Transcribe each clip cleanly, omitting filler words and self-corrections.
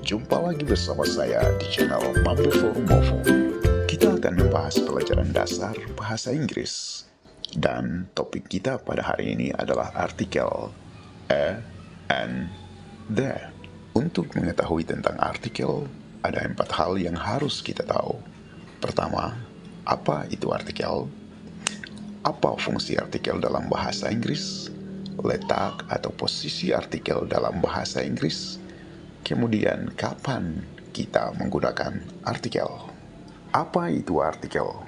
Jumpa lagi bersama saya di channel Mambo for Movo. Kita akan membahas pelajaran dasar bahasa Inggris. Dan topik kita pada hari ini adalah artikel a, and, the. Untuk mengetahui tentang artikel, ada 4 hal yang harus kita tahu. Pertama, apa itu artikel? Apa fungsi artikel dalam bahasa Inggris? Letak atau posisi artikel dalam bahasa Inggris? Kemudian, kapan kita menggunakan artikel? Apa itu artikel?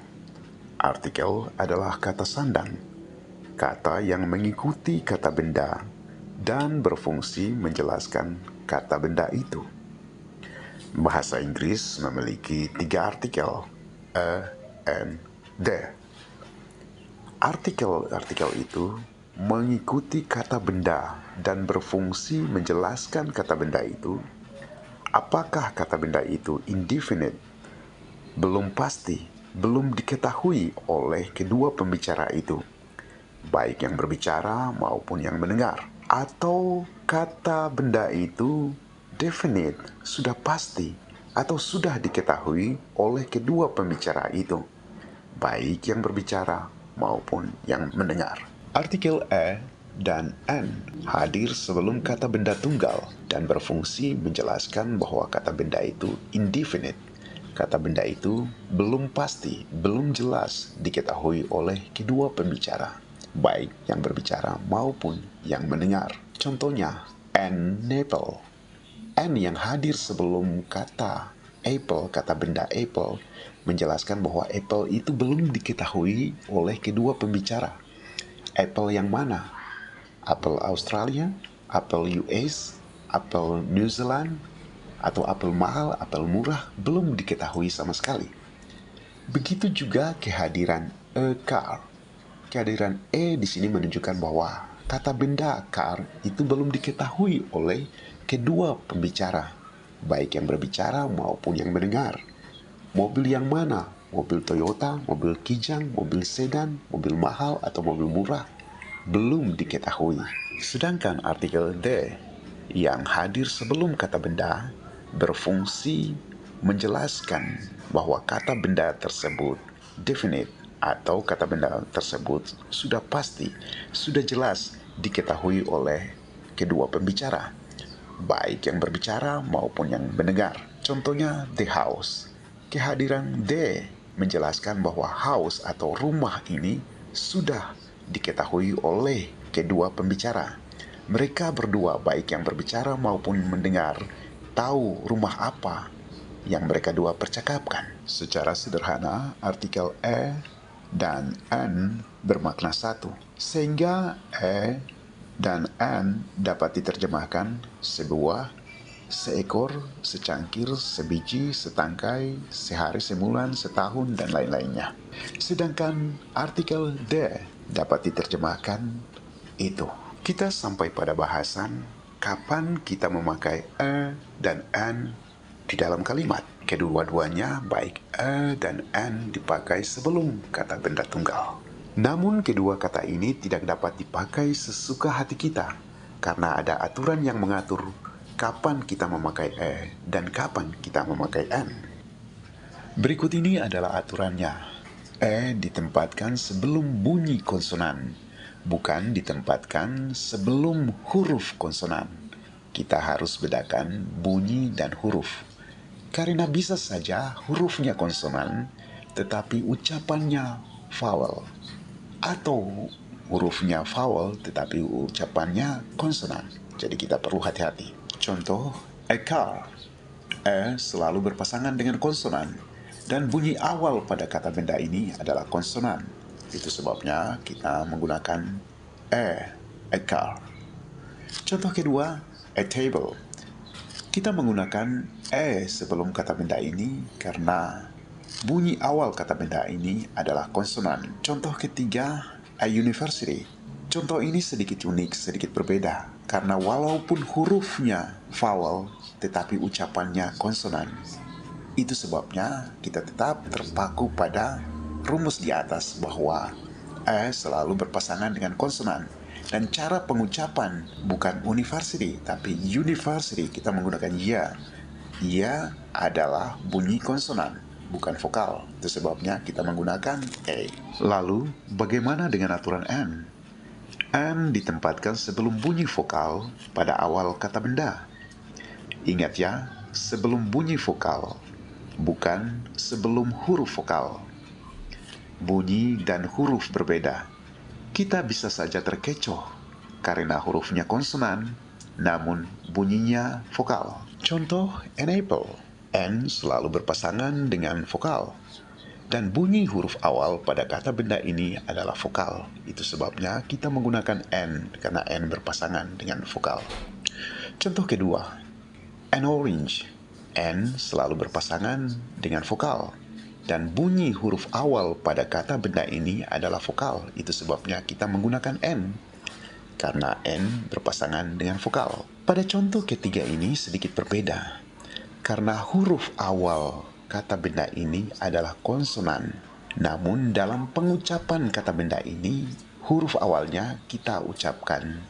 Artikel adalah kata sandang, kata yang mengikuti kata benda dan berfungsi menjelaskan kata benda itu. Bahasa Inggris memiliki 3 artikel, a, and, the. Artikel-artikel itu mengikuti kata benda dan berfungsi menjelaskan kata benda itu. Apakah kata benda itu indefinite? Belum pasti, belum diketahui oleh kedua pembicara itu, baik yang berbicara maupun yang mendengar. Atau kata benda itu definite, sudah pasti, atau sudah diketahui oleh kedua pembicara itu, baik yang berbicara maupun yang mendengar. Artikel a dan an hadir sebelum kata benda tunggal dan berfungsi menjelaskan bahwa kata benda itu indefinite. Kata benda itu belum pasti, belum jelas diketahui oleh kedua pembicara, baik yang berbicara maupun yang mendengar. Contohnya, an apple. An yang hadir sebelum kata apple, kata benda apple, menjelaskan bahwa apple itu belum diketahui oleh kedua pembicara. Apple yang mana? Apple Australia, Apple US, Apple New Zealand, atau apel mahal, apel murah belum diketahui sama sekali. Begitu juga kehadiran a car. Kehadiran e di sini menunjukkan bahwa kata benda car itu belum diketahui oleh kedua pembicara, baik yang berbicara maupun yang mendengar. Mobil yang mana? Mobil Toyota, mobil Kijang, mobil sedan, mobil mahal atau mobil murah belum diketahui. Sedangkan artikel the yang hadir sebelum kata benda berfungsi menjelaskan bahwa kata benda tersebut definite atau kata benda tersebut sudah pasti, sudah jelas diketahui oleh kedua pembicara, baik yang berbicara maupun yang mendengar. Contohnya the house. Kehadiran the menjelaskan bahwa house atau rumah ini sudah diketahui oleh kedua pembicara. Mereka berdua, baik yang berbicara maupun mendengar, tahu rumah apa yang mereka dua percakapkan. Secara sederhana, artikel a dan an bermakna satu, sehingga a dan an dapat diterjemahkan sebuah, seekor, secangkir, sebiji, setangkai, sehari, sebulan, setahun, dan lain-lainnya. Sedangkan artikel the dapat diterjemahkan itu. Kita sampai pada bahasan kapan kita memakai a dan an di dalam kalimat. Kedua-duanya baik a dan an dipakai sebelum kata benda tunggal. Namun kedua kata ini tidak dapat dipakai sesuka hati kita karena ada aturan yang mengatur kapan kita memakai a dan kapan kita memakai an. Berikut ini adalah aturannya. A ditempatkan sebelum bunyi konsonan, bukan ditempatkan sebelum huruf konsonan. Kita harus bedakan bunyi dan huruf. Karena bisa saja hurufnya konsonan, tetapi ucapannya vowel. Atau hurufnya vowel, tetapi ucapannya konsonan. Jadi kita perlu hati-hati. Contoh, a car. A selalu berpasangan dengan konsonan. Dan bunyi awal pada kata benda ini adalah konsonan. Itu sebabnya kita menggunakan a car. Contoh kedua, a table. Kita menggunakan sebelum kata benda ini karena bunyi awal kata benda ini adalah konsonan. Contoh ketiga, a university. Contoh ini sedikit unik, sedikit berbeda. Karena walaupun hurufnya vowel, tetapi ucapannya konsonan. Itu sebabnya kita tetap terpaku pada rumus di atas bahwa a selalu berpasangan dengan konsonan. Dan cara pengucapan bukan university, tapi university, kita menggunakan ya. Ia adalah bunyi konsonan, bukan vokal. Itu sebabnya kita menggunakan A. Lalu, bagaimana dengan aturan N? N ditempatkan sebelum bunyi vokal pada awal kata benda. Ingat ya, sebelum bunyi vokal, bukan sebelum huruf vokal. Bunyi dan huruf berbeda. Kita bisa saja terkecoh karena hurufnya konsonan, namun bunyinya vokal. Contoh enable. N selalu berpasangan dengan vokal. Dan bunyi huruf awal pada kata benda ini adalah vokal. Itu sebabnya kita menggunakan N, karena N berpasangan dengan vokal. Contoh kedua, an orange. N selalu berpasangan dengan vokal. Dan bunyi huruf awal pada kata benda ini adalah vokal. Itu sebabnya kita menggunakan N, karena N berpasangan dengan vokal. Pada contoh ketiga ini sedikit berbeda, karena huruf awal kata benda ini adalah konsonan. Namun dalam pengucapan kata benda ini, huruf awalnya kita ucapkan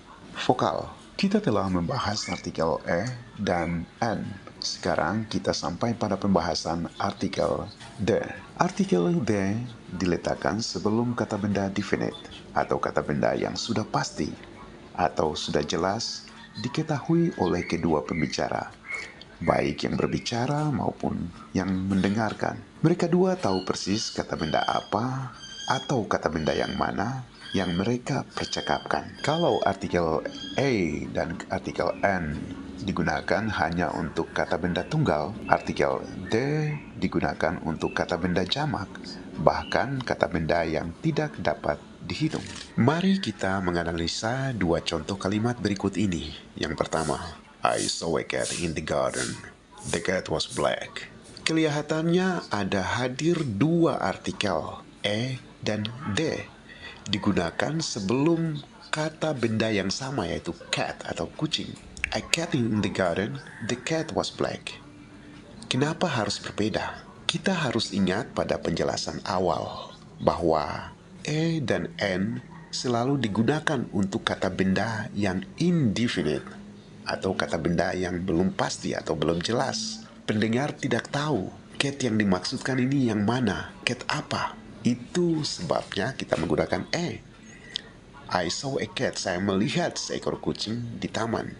vokal. Kita telah membahas artikel E dan N. Sekarang kita sampai pada pembahasan artikel the. Artikel the diletakkan sebelum kata benda definite, atau kata benda yang sudah pasti atau sudah jelas diketahui oleh kedua pembicara, baik yang berbicara maupun yang mendengarkan. Mereka dua tahu persis kata benda apa atau kata benda yang mana yang mereka percakapkan. Kalau artikel A dan artikel N digunakan hanya untuk kata benda tunggal, artikel the digunakan untuk kata benda jamak, bahkan kata benda yang tidak dapat dihitung. Mari kita menganalisa dua contoh kalimat berikut ini. Yang pertama, I saw a cat in the garden. The cat was black. Kelihatannya ada hadir dua artikel, E dan the, digunakan sebelum kata benda yang sama, yaitu cat atau kucing. A cat in the garden, the cat was black. Kenapa harus berbeda? Kita harus ingat pada penjelasan awal bahwa E dan N selalu digunakan untuk kata benda yang indefinite, atau kata benda yang belum pasti atau belum jelas. Pendengar tidak tahu cat yang dimaksudkan ini yang mana, cat apa. Itu sebabnya kita menggunakan E. I saw a cat, saya melihat seekor kucing di taman.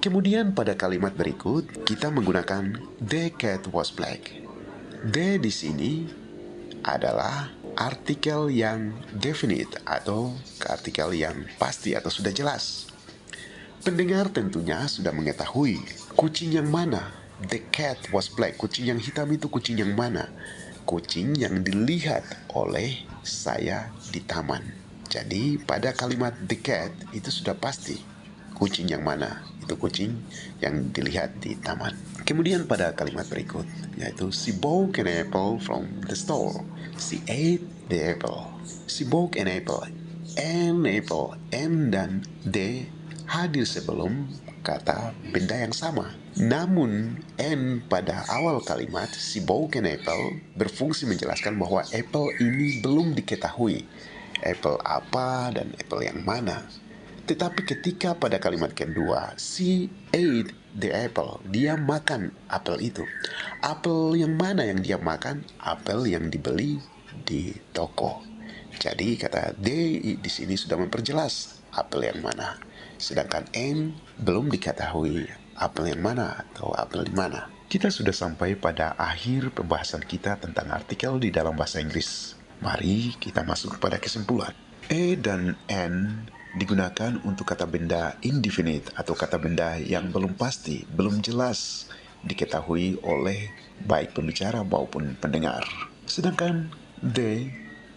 Kemudian pada kalimat berikut kita menggunakan the cat was black. The di sini adalah artikel yang definite atau artikel yang pasti atau sudah jelas. Pendengar tentunya sudah mengetahui kucing yang mana. The cat was black. Kucing yang hitam itu kucing yang mana? Kucing yang dilihat oleh saya di taman. Jadi pada kalimat the cat itu sudah pasti kucing yang mana. Itu kucing yang dilihat di taman. Kemudian pada kalimat berikut, yaitu she bought an apple from the store. She ate the apple. She bought an apple. An apple, and dan the hadir sebelum kata benda yang sama. Namun, N pada awal kalimat si bought an apple berfungsi menjelaskan bahwa apple ini belum diketahui. Apple apa dan apple yang mana. Tetapi ketika pada kalimat kedua, she ate the apple, dia makan apel itu. Apel yang mana yang dia makan? Apel yang dibeli di toko. Jadi kata they di sini sudah memperjelas apel yang mana. Sedangkan N belum diketahui apel yang mana atau apel di mana. Kita sudah sampai pada akhir pembahasan kita tentang artikel di dalam bahasa Inggris. Mari kita masuk kepada kesimpulan. E dan N digunakan untuk kata benda indefinite atau kata benda yang belum pasti, belum jelas diketahui oleh baik pembicara maupun pendengar. Sedangkan the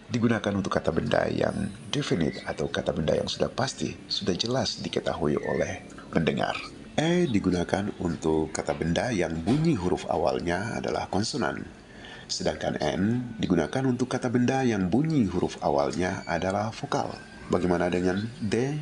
digunakan untuk kata benda yang definite atau kata benda yang sudah pasti, sudah jelas diketahui oleh pendengar. E digunakan untuk kata benda yang bunyi huruf awalnya adalah konsonan. Sedangkan N digunakan untuk kata benda yang bunyi huruf awalnya adalah vokal. Bagaimana dengan D?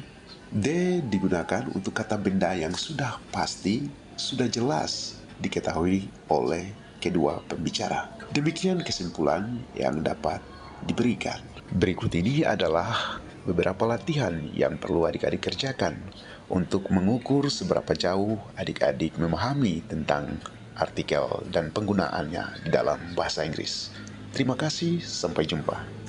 D digunakan untuk kata benda yang sudah pasti, sudah jelas diketahui oleh kedua pembicara. Demikian kesimpulan yang dapat diberikan. Berikut ini adalah beberapa latihan yang perlu adik-adik kerjakan untuk mengukur seberapa jauh adik-adik memahami tentang artikel dan penggunaannya di dalam bahasa Inggris. Terima kasih, sampai jumpa.